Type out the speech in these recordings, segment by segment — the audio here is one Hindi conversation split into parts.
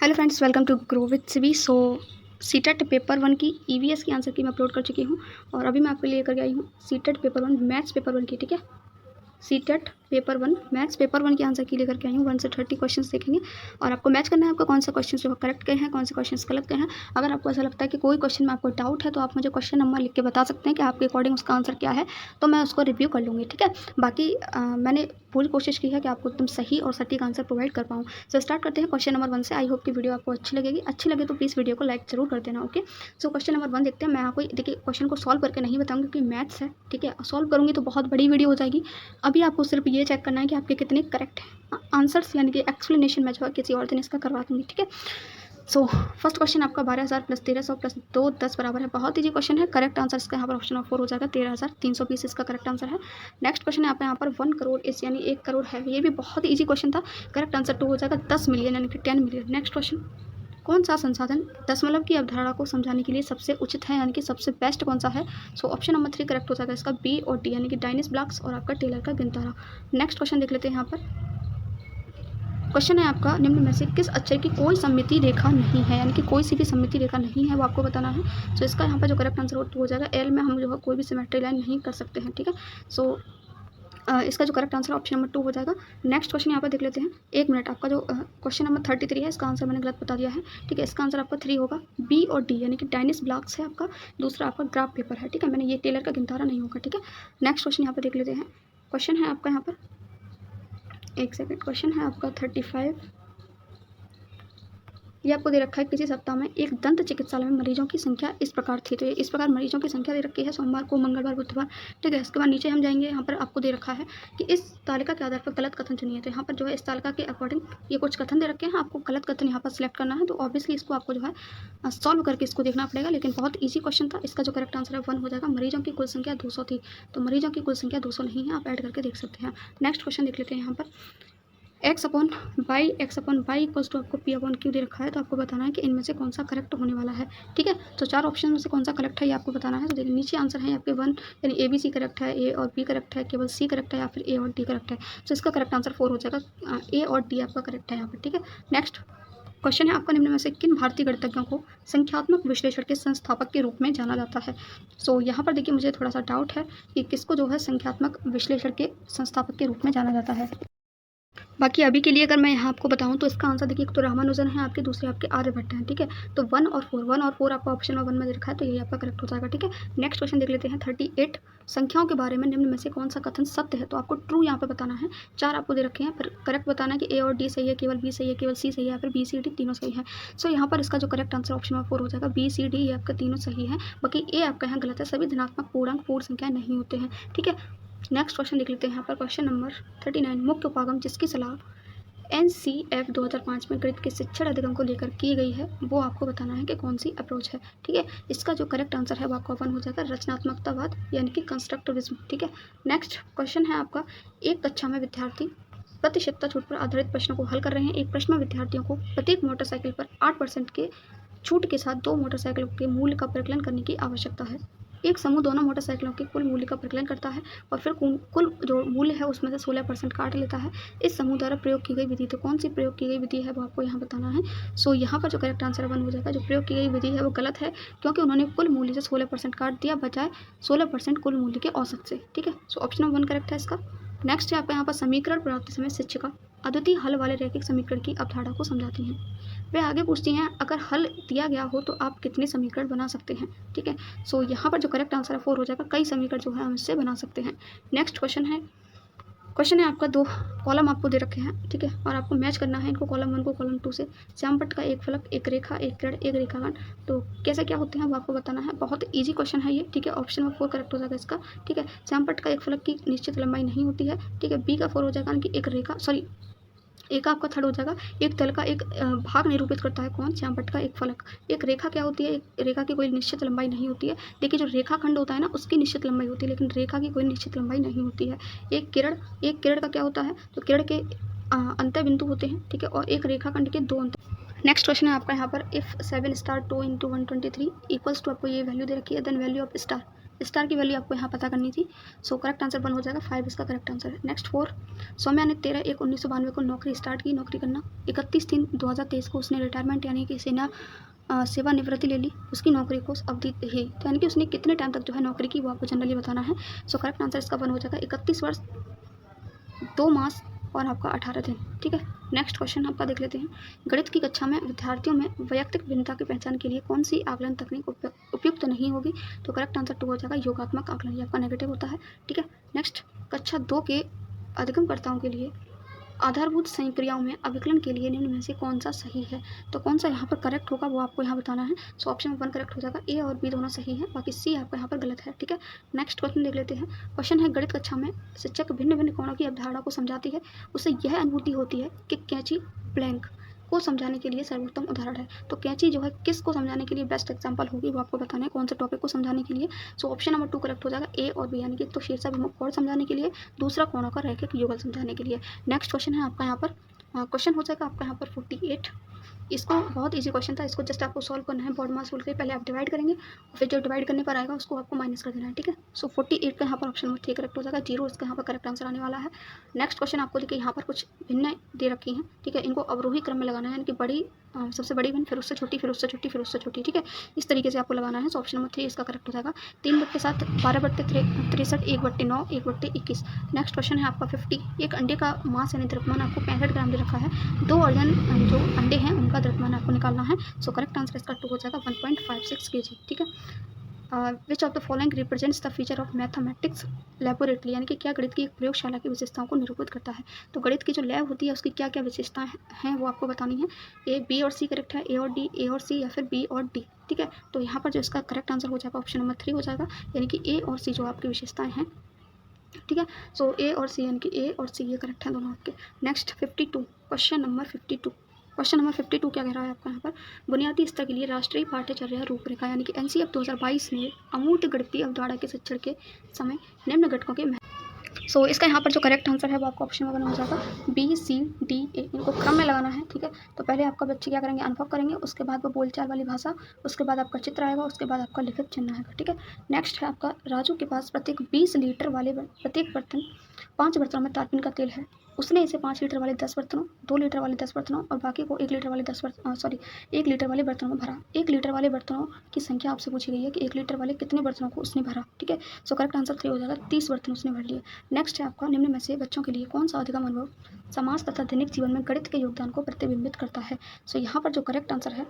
Hello friends, welcome to grow with CV. So CTET paper 1 की ईवीएस की आंसर की मैं अपलोड कर चुकी हूँ और अभी मैं आपके लिए लेकर आई हूँ सीटेट पेपर 1 मैथ्स पेपर 1 की। ठीक है, सीटेट पेपर 1 मैथ्स पेपर 1 की आंसर की लेकर के आई हूँ। 1 से 30 क्वेश्चन देखेंगे और आपको मैच करना है आपको कौन सा क्वेश्चन जो करेक्ट गए हैं, कौन से क्वेश्चन गलत गए हैं। अगर आपको ऐसा लगता है कि कोई क्वेश्चन में आपको डाउट है तो आप मुझे क्वेश्चन नंबर लिख के बता सकते हैं कि आपके अकॉर्डिंग उसका आंसर क्या है, तो मैं उसको रिव्यू कर लूँगी। ठीक है, बाकी मैंने पूरी कोशिश की है कि आपको एकदम सही और सटीक आंसर प्रोवाइड कर पाऊँ। सो स्टार्ट करते हैं क्वेश्चन नंबर 1 से। आई होप कि वीडियो आपको अच्छी लगेगी। अच्छी लगे तो प्लीज़ वीडियो को लाइक जरूर कर देना। ओके, सो क्वेश्चन नंबर 1 देखते हैं। मैं आपको देखिए क्वेश्चन को सॉल्व करके नहीं बताऊँगी क्योंकि मैथ्स है। ठीक है, सॉल्व करूँगी तो बहुत बड़ी वीडियो हो जाएगी। अभी आपको सिर्फ ये चेक करना है कि आपके कितने करेक्ट हैं आंसर्स, यानी कि एक्सप्लेनेशन मैं जो है किसी और दिन इसका करवा दूँगी। ठीक है, सो फर्स्ट क्वेश्चन आपका 12,000 प्लस 1300 प्लस 2 10 बराबर है। बहुत ईजी क्वेश्चन है। करेक्ट आंसर इसका यहाँ पर ऑप्शन नंबर 4 हो जाएगा। 13,320 इसका करेक्ट आंसर है। नेक्स्ट क्वेश्चन है आपका यहाँ पर 1 करोड़ इस यानी 1 करोड़ है। ये भी बहुत ईजी क्वेश्चन था। करेक्ट आंसर 2 हो जाएगा। 10 मिलियन यानी कि 10 मिलियन। नेक्स्ट क्वेश्चन, कौन सा संसाधन दशमलव की अवधारणा को समझाने के लिए सबसे उचित है, यानी कि सबसे बेस्ट कौन सा है। सो ऑप्शन नंबर 3 करेक्ट हो जाएगा इसका, बी और डी यानी कि डायनेस ब्लॉक्स और आपका टेलर का गिनतारा। नेक्स्ट क्वेश्चन देख लेते हैं। यहाँ पर क्वेश्चन है आपका, निम्न में से किस अक्षर की कोई सममिति रेखा नहीं है, यानी कि कोई सी भी सममिति रेखा नहीं है वो आपको बताना है। सो इसका यहाँ पर जो करेक्ट आंसर हो जाएगा एल में हम जो है कोई भी सिमेट्री लाइन नहीं कर सकते हैं। ठीक है, सो इसका जो करेक्ट आंसर ऑप्शन नंबर 2 हो जाएगा। नेक्स्ट क्वेश्चन यहाँ पर देख लेते हैं। एक मिनट, आपका जो क्वेश्चन नंबर 33 है इसका आंसर मैंने गलत बता दिया है। ठीक है, इसका आंसर आपका 3 होगा। बी और डी यानी कि डायनेस ब्लॉक्स है आपका, दूसरा आपका ग्राफ पेपर है। ठीक है, मैंने ये टेलर का गिनतारा नहीं होगा। ठीक है, नेक्स्ट क्वेश्चन यहाँ पर देख लेते हैं। क्वेश्चन है आपका यहाँ पर, एक सेकेंड, क्वेश्चन है आपका 35। ये आपको दे रखा है, किसी सप्ताह में एक दंत चिकित्सालय में मरीजों की संख्या इस प्रकार थी। तो ये इस प्रकार मरीजों की संख्या दे रखी है सोमवार को, मंगलवार, बुधवार। ठीक है, इसके बाद नीचे हम जाएंगे। यहाँ पर आपको दे रखा है कि इस तालिका के आधार पर गलत कथन चुनिए। तो यहाँ पर जो है इस तालिका के अकॉर्डिंग ये कुछ कथन दे रखे हैं, आपको गलत कथन यहाँ पर सिलेक्ट करना है। तो ऑब्वियसली इसको आपको जो है सॉल्व करके इसको देखना पड़ेगा, लेकिन बहुत ईजी क्वेश्चन था। इसका जो करेक्ट आंसर है 1 हो जाएगा। मरीजों की कुल संख्या 200 थी, तो मरीजों की कुल संख्या 200 नहीं है, आप ऐड करके देख सकते हैं। नेक्स्ट क्वेश्चन देख लेते हैं। यहाँ पर x upon y equals to आपको पी अपॉन क्यू दे रखा है। तो आपको बताना है कि इनमें से कौन सा करेक्ट होने वाला है। ठीक है, तो 4 ऑप्शन में से कौन सा करेक्ट है ये आपको बताना है। तो देखिए नीचे आंसर है आपके 1 यानी ए बी सी करेक्ट है, ए और बी करेक्ट है, केवल सी करेक्ट है या फिर ए और डी करेक्ट है। तो इसका करेक्ट आंसर 4 हो जाएगा। ए और डी आपका करेक्ट है यहाँ पर। ठीक है, नेक्स्ट क्वेश्चन है आपका, निम्न में से किन भारतीय गणितज्ञों को संख्यात्मक विश्लेषण के संस्थापक के रूप में जाना जाता है। सो यहाँ पर देखिए मुझे थोड़ा सा डाउट है कि किसको जो है संख्यात्मक विश्लेषण के संस्थापक के रूप में जाना जाता है। बाकी अभी के लिए अगर मैं यहाँ आपको बताऊँ तो इसका आंसर देखिए, एक तो रामानुजन है आपके, दूसरे आपके आर्यभट्ट हैं। ठीक है, तो 1 और 4 आपका ऑप्शन नंबर 1 में देखा है, तो ये आपका करेक्ट हो जाएगा। ठीक है, नेक्स्ट क्वेश्चन देख लेते हैं 38। संख्याओं के बारे में निम्न में से कौन सा कथन सत्य है। तो आपको ट्रू यहाँ पे बताना है। 4 आपको दे रखे हैं, फिर करेक्ट बताना है कि ए और डी सही है, केवल बी सही है, केवल सी सही है, फिर बी सी डी तीनों सही है। सो यहाँ पर इसका जो करेक्ट आंसर ऑप्शन नंबर 4 हो जाएगा। बी सी डी ये आपका तीनों सही है, बाकी ए आपका यहाँ गलत है। सभी धनात्मक पूर्णांक पूर्ण संख्या नहीं होते हैं। ठीक है, नेक्स्ट क्वेश्चन देख लेते हैं। यहाँ पर क्वेश्चन नंबर 39, मुख्य उपागम जिसकी सलाह NCF 2005 में गणित के शिक्षण अधिगम को लेकर की गई है, वो आपको बताना है कि कौन सी अप्रोच है। ठीक है, इसका जो करेक्ट आंसर है वो आपका 1 हो जाएगा, रचनात्मकतावाद यानी कि कंस्ट्रक्टिविज्म। ठीक है, नेक्स्ट क्वेश्चन है आपका, एक कक्षा में विद्यार्थी प्रतिशतता छूट पर आधारित प्रश्नों को हल कर रहे हैं। एक प्रश्न में विद्यार्थियों को प्रत्येक मोटरसाइकिल पर 8% के छूट के साथ 2 मोटरसाइकिलों के मूल्य का परिकलन करने की आवश्यकता है। एक समूह दोनों मोटरसाइकिलों के कुल मूल्य का परिकलन करता है और फिर कुल जो मूल्य है उसमें से 16% काट लेता है। इस समूह द्वारा प्रयोग की गई विधि, तो कौन सी प्रयोग की गई विधि है वो आपको यहाँ बताना है। सो यहाँ पर जो करेक्ट आंसर 1 हो जाएगा। जो प्रयोग की गई विधि है वो गलत है, क्योंकि उन्होंने कुल मूल्य से 16% काट दिया, बजाय 16% कुल मूल्य के औसत से। ठीक है, सो ऑप्शन नंबर 1 करेक्ट है इसका। नेक्स्ट है आपका यहाँ पर, समीकरण प्राप्ति समय शिक्षिका अद्वितीय हल वाले रैखिक समीकरण की अवधारणा को समझाती हैं। वे आगे पूछती हैं, अगर हल दिया गया हो तो आप कितने समीकरण बना सकते हैं। ठीक है, सो यहाँ पर जो करेक्ट आंसर है 4 हो जाएगा। कई समीकरण जो है हम इससे बना सकते हैं। नेक्स्ट क्वेश्चन है आपका, 2 कॉलम आपको दे रखे हैं। ठीक है, और आपको मैच करना है इनको, कॉलम 1 को कॉलम 2 से। श्यामपट्ट का एक फलक, एक रेखा, एक किरण, एक रेखाखंड, तो कैसे क्या होते हैं वो आपको बताना है। बहुत ईजी क्वेश्चन है ये। ठीक है, ऑप्शन नंबर 4 करेक्ट हो जाएगा इसका। ठीक है, श्यामपट्ट का एक फलक की निश्चित लंबाई नहीं होती है। ठीक है, बी का 4 हो जाएगा, यानी कि एक रेखा, सॉरी एक आपका 3rd हो जाएगा। एक तल का एक भाग निरूपित करता है कौन, श्यामपट्ट का एक फलक। एक रेखा क्या होती है, एक रेखा की कोई निश्चित लंबाई नहीं होती है। देखिए जो रेखाखंड होता है ना उसकी निश्चित लंबाई होती है, लेकिन रेखा की कोई निश्चित लंबाई नहीं होती है। एक किरण का क्या होता है, तो किरण के अंत्य बिंदु होते हैं। ठीक है, और एक रेखाखंड के 2 अंत। नेक्स्ट क्वेश्चन है आपका यहाँ पर, इफ 7 स्टार 2 × 123 इक्वल्स टू, आपको ये वैल्यू दे रखी है, then value of star star की वैल्यू आपको यहाँ पता करनी थी। सो करेक्ट आंसर 1 हो जाएगा, 5 इसका करेक्ट आंसर है। नेक्स्ट 4, सौम्या ने 13/1/1992 को नौकरी स्टार्ट की, नौकरी करना। 31/3/2023 को उसने रिटायरमेंट यानी कि सेवानिवृत्ति ले ली, उसकी नौकरी को अवधि है, तो यानी कि उसने कितने टाइम तक जो है नौकरी की वो आपको जनरली बताना है। सो करेक्ट आंसर इसका 1 हो जाएगा, 31 वर्ष 2 मास और आपका 18 दिन। ठीक है, नेक्स्ट क्वेश्चन आपका देख लेते हैं। गणित की कक्षा में विद्यार्थियों में वैयक्तिक भिन्नता की पहचान के लिए कौन सी आकलन तकनीक उपयुक्त नहीं होगी? तो करेक्ट आंसर 2 हो जाएगा, योगात्मक आकलन, ये आपका नेगेटिव होता है। ठीक है, नेक्स्ट, कक्षा 2 के अधिगमकर्ताओं के लिए आधारभूत संक्रियाओं में अभिकलन के लिए निम्न में से कौन सा सही है? तो कौन सा यहाँ पर करेक्ट होगा वो आपको यहाँ बताना है। सो ऑप्शन 1 करेक्ट हो जाएगा, ए और बी दोनों सही है, बाकी सी आपका यहाँ पर गलत है। ठीक है, नेक्स्ट क्वेश्चन देख लेते हैं। क्वेश्चन है, गणित कक्षा में शिक्षक भिन्न भिन्न कोणों की अवधारणा को समझाती है, उसे यह अनुभूति होती है कि कैंची ब्लैंक को समझाने के लिए सर्वोत्तम उदाहरण है। तो कैंची जो है किस को समझाने के लिए बेस्ट एग्जाम्पल होगी वो आपको बताना है, कौन से टॉपिक को समझाने के लिए। सो ऑप्शन नंबर 2 करेक्ट हो जाएगा, ए और बी, यानी कि तो शीर्षाभिमुख कोण समझाने के लिए, दूसरा कोणों का रैखिक युगल समझाने के लिए। नेक्स्ट क्वेश्चन है आपका यहाँ पर, क्वेश्चन हो जाएगा आपका यहाँ पर 48। इसको बहुत इजी क्वेश्चन था, इसको जस्ट आपको सॉल्व करना है बोर्ड मास रूल के। पहले आप डिवाइड करेंगे और फिर जो डिवाइड करने पर आएगा उसको आपको माइनस कर देना है। ठीक है, सो 48 का यहाँ पर ऑप्शन नंबर 3 करेक्ट हो जाएगा, 0 इसका यहाँ पर करेक्ट आंसर आने वाला है। नेक्स्ट क्वेश्चन आपको देखिए यहाँ पर कुछ भिन्न दे रखी हैं। ठीक है, इनको अवरोही क्रम में लगाना है, यानी कि बड़ी सबसे बड़ी भिन्न, फिर उससे छोटी, फिर उससे छोटी, फिर उससे छोटी। ठीक है, इस तरीके से आपको लगाना है। सो ऑप्शन नंबर 3 इसका करेक्ट हो जाएगा, 3/7, 12/63, 1/9, 1/21। नेक्स्ट क्वेश्चन है आपका 50। एक अंडे का मास यानी द्रव्यमान आपको 65 ग्राम दे रखा है, 2 अर्जन जो अंडे हैं उनका द्रव्यमान आपको निकालना है। सो करेक्ट आंसर इसका 2 हो जाएगा, 1.56 kg। ठीक है, which of the following represents the feature of mathematics laboratory, यानी कि क्या गणित की एक प्रयोगशाला की विशेषताओं को निरूपित करता है? तो गणित की जो लैब होती है उसकी क्या क्या विशेषताएं हैं वो आपको बतानी है। ए, बी और सी करेक्ट है, ए और डी, ए और सी या फिर बी और डी। ठीक है, तो यहाँ पर जो इसका करेक्ट आंसर हो जाएगा ऑप्शन नंबर 3 हो जाएगा, यानी कि ए और सी जो आपकी विशेषताएं हैं। ठीक है, सो ए और सी, यानी कि ए और सी ये करेक्ट हैं दोनों आपके। Next 52, question number 52। Question number 52 क्या कह रहा है आपका यहाँ पर, बुनियादी स्तर के लिए राष्ट्रीय पाठ्यचर्या रूपरेखा, यानी कि एनसीएफ 2022 ने अमूर्त गणितीय अवधारणा के शिक्षण के समय निम्न घटकों के सो इसका यहाँ पर जो करेक्ट आंसर है वो आपको ऑप्शन में हो जाएगा, बी सी डी ए, इनको क्रम में लगाना है। ठीक है, तो पहले आपका बच्चे क्या करेंगे, अनुभव करेंगे, उसके बाद वो बोलचाल वाली भाषा, उसके बाद आपका चित्र आएगा, उसके बाद आपका लिखित चिन्ह आएगा। ठीक है, नेक्स्ट है आपका, राजू के पास प्रत्येक 20 लीटर वाले प्रत्येक बर्तन 5 बर्तनों में तारपीन का तेल है, उसने इसे 5 लीटर वाले 10 बर्तनों, 2 लीटर वाले 10 बर्तनों और बाकी को 1 लीटर वाले 1 लीटर वाले बर्तनों में भरा। 1 लीटर वाले बर्तनों की संख्या आपसे पूछी गई है कि 1 लीटर वाले कितने बर्तनों को उसने भरा। ठीक है, सो करेक्ट आंसर 3 हो जाएगा, 30 बर्तन उसने भर लिए। नेक्स्ट है आपका, निम्न में से बच्चों के लिए कौन सा अधिगम अनुभव समाज तथा दैनिक जीवन में गणित के योगदान को प्रतिबिंबित करता है? सो यहाँ पर जो करेक्ट आंसर है,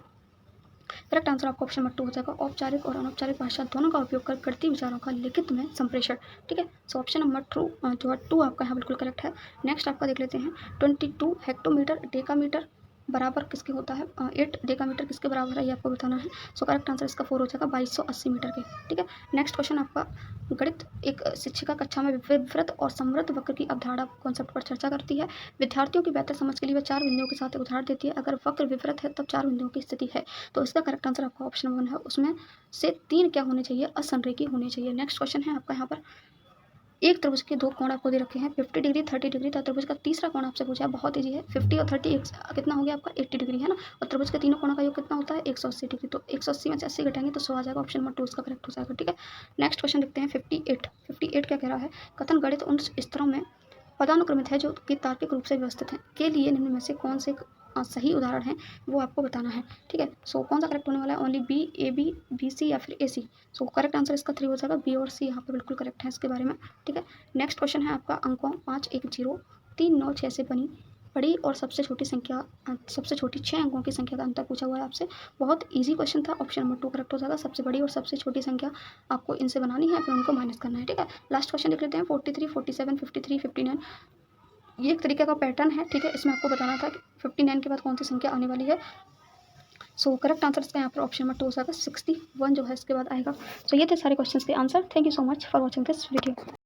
करेक्ट आंसर आपका ऑप्शन नंबर 2 हो जाएगा, औपचारिक और अनौपचारिक भाषा दोनों का उपयोग कर गणितीय विचारों का लिखित में संप्रेषण। ठीक है, सो ऑप्शन नंबर 2 आपका यहाँ बिल्कुल करेक्ट है। नेक्स्ट आपका देख लेते हैं, 22 हेक्टोमीटर डेकामीटर बराबर किसके होता है, 8 डेकामीटर किसके बराबर है ये आपको बताना है। सो करेक्ट आंसर इसका 4 हो जाएगा, 2280 मीटर के। ठीक है, नेक्स्ट क्वेश्चन आपका, गणित एक शिक्षिका कक्षा में विवृत और समृद्ध वक्र की अवधारणा कॉन्सेप्ट पर चर्चा करती है, विद्यार्थियों की बेहतर समझ के लिए वह 4 बिंदुओं के साथ एक उदाहरण देती है, अगर वक्र विवृत है तब 4 बिंदुओं की स्थिति है। तो इसका करेक्ट आंसर आपका ऑप्शन 1 है, उसमें से 3 क्या होने चाहिए, असंरेखी होने चाहिए। नेक्स्ट क्वेश्चन है आपका यहाँ पर, एक त्रिभुज के 2 कोण आपको दे रखे हैं, 50 डिग्री 30 डिग्री, तो त्रिभुज का तीसरा कोण आपसे पूछा है, बहुत ईजी है, 50 और 30 कितना हो गया आपका 80 डिग्री है ना, और त्रिभुज के तीनों कोणों का योग कितना होता है 180 डिग्री, तो 180 में से 80 घटाएंगे तो 100 आ जाएगा, ऑप्शन नंबर 2 इसका करेक्ट हो जाएगा। ठीक है, नेक्स्ट क्वेश्चन देखते हैं 58 क्या कह रहा है, कथन गणित उन स्तरों में पदानुक्रमित है जो कि तार्किक रूप से व्यवस्थित है, के लिए निम्न में से कौन से सही उदाहरण है वो आपको बताना है। ठीक है, सो कौन सा करेक्ट होने वाला है, only B, A B, B C या फिर ए सी। सो करेक्ट आंसर इसका 3 हो जाएगा, बी और सी यहाँ पर बिल्कुल करेक्ट है इसके बारे में। ठीक है, नेक्स्ट क्वेश्चन है आपका, अंकों 5 1 0 3 9 6 से बनी बड़ी और सबसे छोटी 6 अंकों की संख्या का अंतर पूछा हुआ है आपसे, बहुत ईजी क्वेश्चन था, ऑप्शन नंबर 2 करेक्ट हो जाएगा, सबसे बड़ी और सबसे छोटी संख्या आपको इनसे बनानी है, फिर उनको माइनस करना है। ठीक है, लास्ट क्वेश्चन देख लेते हैं, 43 47 53 59, ये एक तरीके का पैटर्न है। ठीक है, इसमें आपको बताना था कि 59 के बाद कौन सी संख्या आने वाली है। सो करेक्ट आंसर इसका यहाँ पर ऑप्शन नंबर 2 हो जाएगा, 61 जो है इसके बाद आएगा। सो ये थे सारे क्वेश्चंस के answer. Thank you so much for watching this video.